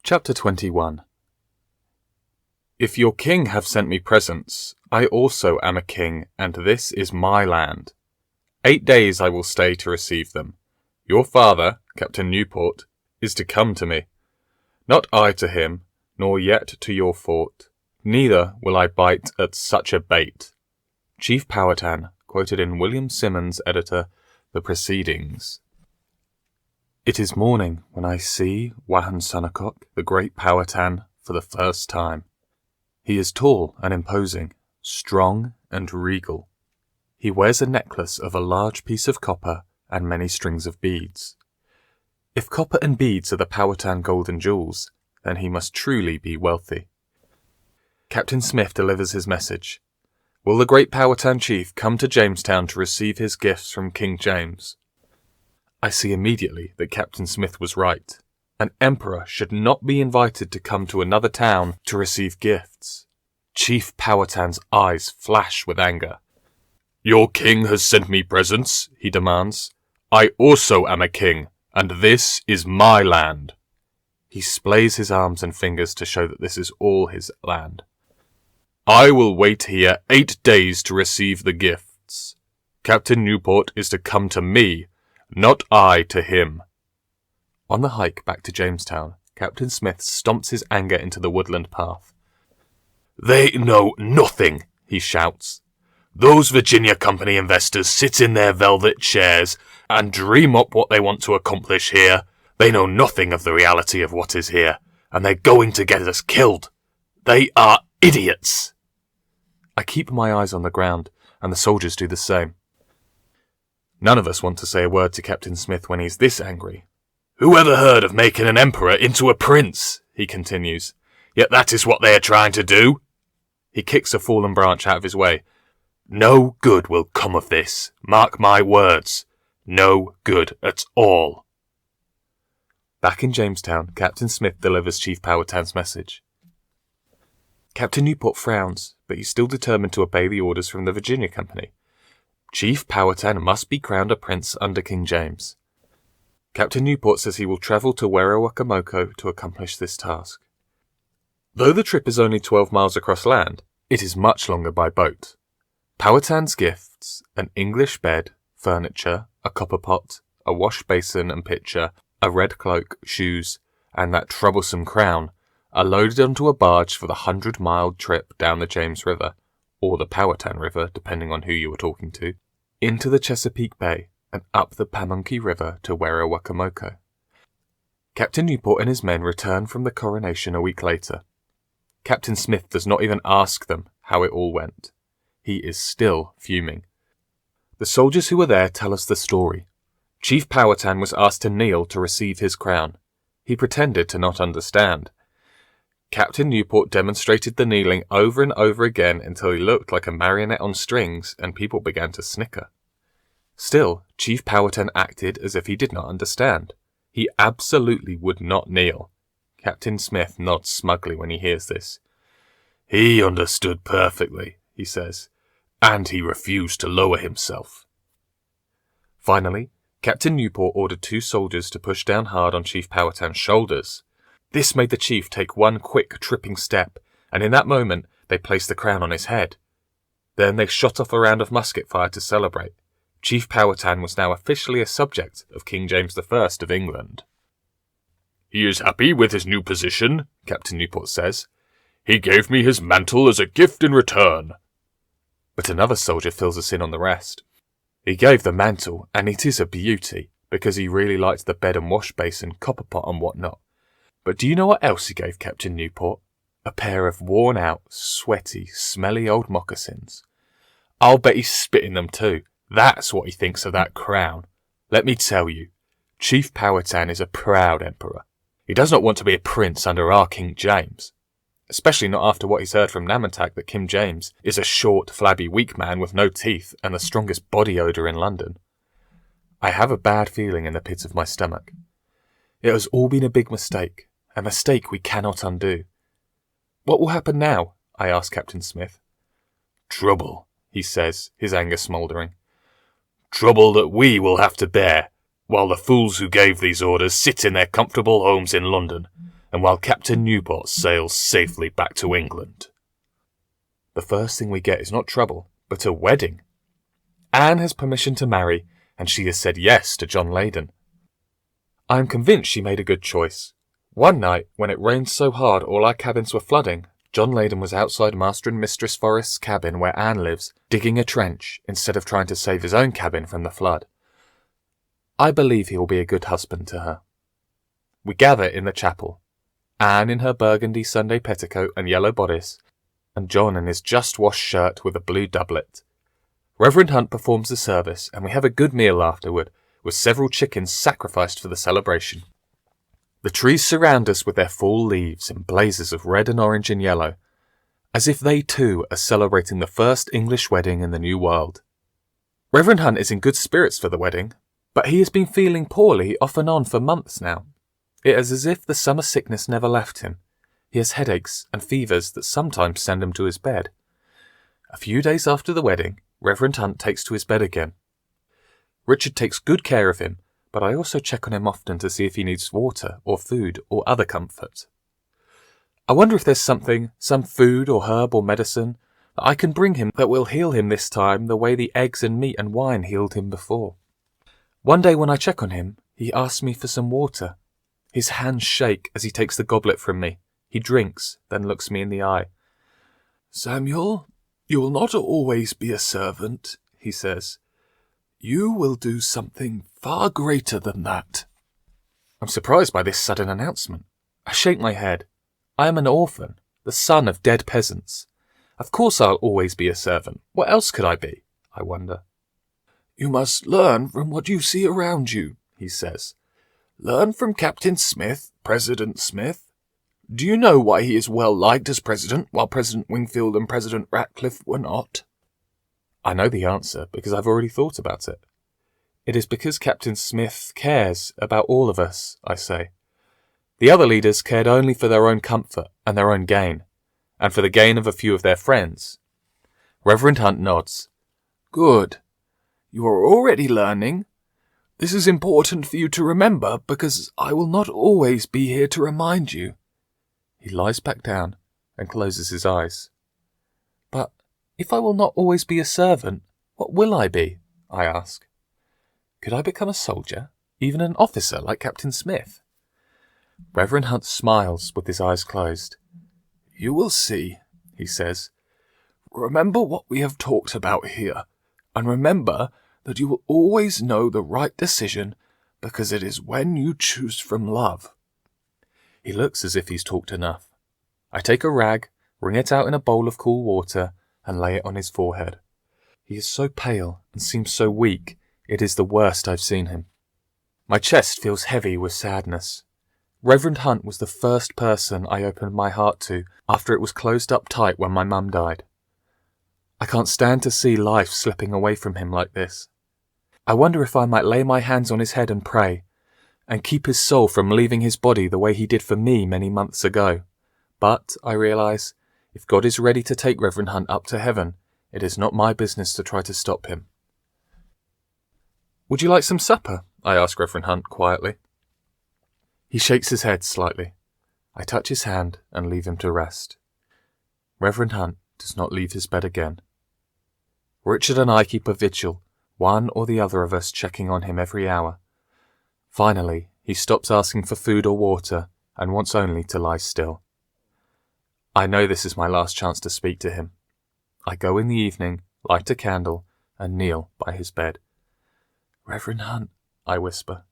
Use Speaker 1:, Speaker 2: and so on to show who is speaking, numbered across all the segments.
Speaker 1: Chapter 21. If your king have sent me presents, I also am a king, and this is my land. 8 days I will stay to receive them. Your father, Captain Newport, is to come to me. Not I to him, nor yet to your fort. Neither will I bite at such a bait. Chief Powhatan, quoted in William Symonds' editor, The Proceedings. It is morning when I see Wahunsonacock, the great Powhatan, for the first time. He is tall and imposing, strong and regal. He wears a necklace of a large piece of copper and many strings of beads. If copper and beads are the Powhatan golden jewels, then he must truly be wealthy. Captain Smith delivers his message. Will the great Powhatan chief come to Jamestown to receive his gifts from King James? I see immediately that Captain Smith was right. An emperor should not be invited to come to another town to receive gifts. Chief Powhatan's eyes flash with anger. Your king has sent me presents, he demands. I also am a king, and this is my land. He splays his arms and fingers to show that this is all his land. I will wait here 8 days to receive the gifts. Captain Newport is to come to me, not I to him. On the hike back to Jamestown, Captain Smith stomps his anger into the woodland path. They know nothing, he shouts. Those Virginia Company investors sit in their velvet chairs and dream up what they want to accomplish here. They know nothing of the reality of what is here, and they're going to get us killed. They are idiots. I keep my eyes on the ground, and the soldiers do the same. None of us want to say a word to Captain Smith when he's this angry. Who ever heard of making an emperor into a prince? He continues. Yet that is what they are trying to do. He kicks a fallen branch out of his way. No good will come of this. Mark my words. No good at all. Back in Jamestown, Captain Smith delivers Chief Powhatan's message. Captain Newport frowns, but he's still determined to obey the orders from the Virginia Company. Chief Powhatan must be crowned a prince under King James. Captain Newport says he will travel to Werowocomoco to accomplish this task. Though the trip is only 12 miles across land, it is much longer by boat. Powhatan's gifts, an English bed, furniture, a copper pot, a wash basin and pitcher, a red cloak, shoes, and that troublesome crown, are loaded onto a barge for the 100-mile trip down the James River, or the Powhatan River, depending on who you were talking to, into the Chesapeake Bay and up the Pamunkey River to Werowocomoco. Captain Newport and his men return from the coronation a week later. Captain Smith does not even ask them how it all went. He is still fuming. The soldiers who were there tell us the story. Chief Powhatan was asked to kneel to receive his crown. He pretended to not understand. Captain Newport demonstrated the kneeling over and over again until he looked like a marionette on strings and people began to snicker. Still, Chief Powhatan acted as if he did not understand. He absolutely would not kneel. Captain Smith nods smugly when he hears this. He understood perfectly, he says, and he refused to lower himself. Finally, Captain Newport ordered 2 soldiers to push down hard on Chief Powhatan's shoulders. This made the chief take one quick, tripping step, and in that moment they placed the crown on his head. Then they shot off a round of musket fire to celebrate. Chief Powhatan was now officially a subject of King James I of England. He is happy with his new position, Captain Newport says. He gave me his mantle as a gift in return. But another soldier fills us in on the rest. He gave the mantle, and it is a beauty, because he really liked the bed and wash basin, copper pot and whatnot. But do you know what else he gave Captain Newport? A pair of worn-out, sweaty, smelly old moccasins. I'll bet he's spit in them too. That's what he thinks of that crown. Let me tell you, Chief Powhatan is a proud emperor. He does not want to be a prince under our King James. Especially not after what he's heard from Namantack that King James is a short, flabby, weak man with no teeth and the strongest body odour in London. I have a bad feeling in the pit of my stomach. It has all been a big mistake. A mistake we cannot undo. What will happen now? I ask Captain Smith. Trouble, he says, his anger smouldering. Trouble that we will have to bear, while the fools who gave these orders sit in their comfortable homes in London, and while Captain Newport sails safely back to England. The first thing we get is not trouble, but a wedding. Anne has permission to marry, and she has said yes to John Leyden. I am convinced she made a good choice. One night, when it rained so hard all our cabins were flooding, John Leyden was outside Master and Mistress Forrest's cabin where Anne lives, digging a trench instead of trying to save his own cabin from the flood. I believe he will be a good husband to her. We gather in the chapel, Anne in her burgundy Sunday petticoat and yellow bodice, and John in his just-washed shirt with a blue doublet. Reverend Hunt performs the service, and we have a good meal afterward, with several chickens sacrificed for the celebration. The trees surround us with their fall leaves in blazes of red and orange and yellow, as if they too are celebrating the first English wedding in the New World. Reverend Hunt is in good spirits for the wedding, but he has been feeling poorly off and on for months now. It is as if the summer sickness never left him. He has headaches and fevers that sometimes send him to his bed. A few days after the wedding, Reverend Hunt takes to his bed again. Richard takes good care of him, but I also check on him often to see if he needs water or food or other comfort. I wonder if there's some food or herb or medicine, that I can bring him that will heal him this time the way the eggs and meat and wine healed him before. One day when I check on him, he asks me for some water. His hands shake as he takes the goblet from me. He drinks, then looks me in the eye. "Samuel, you will not always be a servant," he says. "You will do something far greater than that." I'm surprised by this sudden announcement. I shake my head. I am an orphan, the son of dead peasants. Of course I'll always be a servant. What else could I be? I wonder. "You must learn from what you see around you," he says. "Learn from Captain Smith, President Smith. Do you know why he is well liked as president, while President Wingfield and President Ratcliffe were not?" I know the answer because I've already thought about it. It is because Captain Smith cares about all of us, I say. The other leaders cared only for their own comfort and their own gain, and for the gain of a few of their friends. Reverend Hunt nods. "Good. You are already learning. This is important for you to remember because I will not always be here to remind you." He lies back down and closes his eyes. "But if I will not always be a servant, what will I be?" I ask. "Could I become a soldier, even an officer like Captain Smith?" Reverend Hunt smiles with his eyes closed. "You will see," he says. "Remember what we have talked about here, and remember that you will always know the right decision because it is when you choose from love." He looks as if he's talked enough. I take a rag, wring it out in a bowl of cool water, and lay it on his forehead. He is so pale and seems so weak, it is the worst I've seen him. My chest feels heavy with sadness. Reverend Hunt was the first person I opened my heart to after it was closed up tight when my mum died. I can't stand to see life slipping away from him like this. I wonder if I might lay my hands on his head and pray, and keep his soul from leaving his body the way he did for me many months ago. But, I realise, if God is ready to take Reverend Hunt up to heaven, it is not my business to try to stop him. "Would you like some supper?" I ask Reverend Hunt quietly. He shakes his head slightly. I touch his hand and leave him to rest. Reverend Hunt does not leave his bed again. Richard and I keep a vigil, one or the other of us checking on him every hour. Finally, he stops asking for food or water and wants only to lie still. I know this is my last chance to speak to him. I go in the evening, light a candle, and kneel by his bed. "Reverend Hunt," I whisper.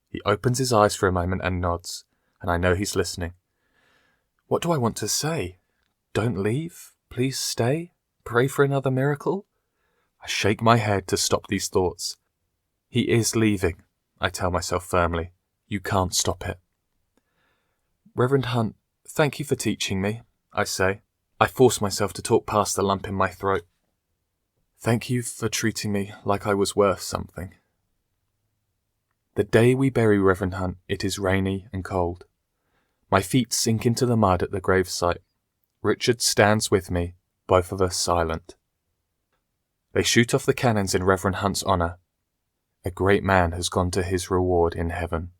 Speaker 1: He opens his eyes for a moment and nods, and I know he's listening. What do I want to say? Don't leave? Please stay? Pray for another miracle? I shake my head to stop these thoughts. He is leaving, I tell myself firmly. You can't stop it. "Reverend Hunt, thank you for teaching me," I say. I force myself to talk past the lump in my throat. "Thank you for treating me like I was worth something." The day we bury Reverend Hunt, it is rainy and cold. My feet sink into the mud at the gravesite. Richard stands with me, both of us silent. They shoot off the cannons in Reverend Hunt's honour. A great man has gone to his reward in heaven.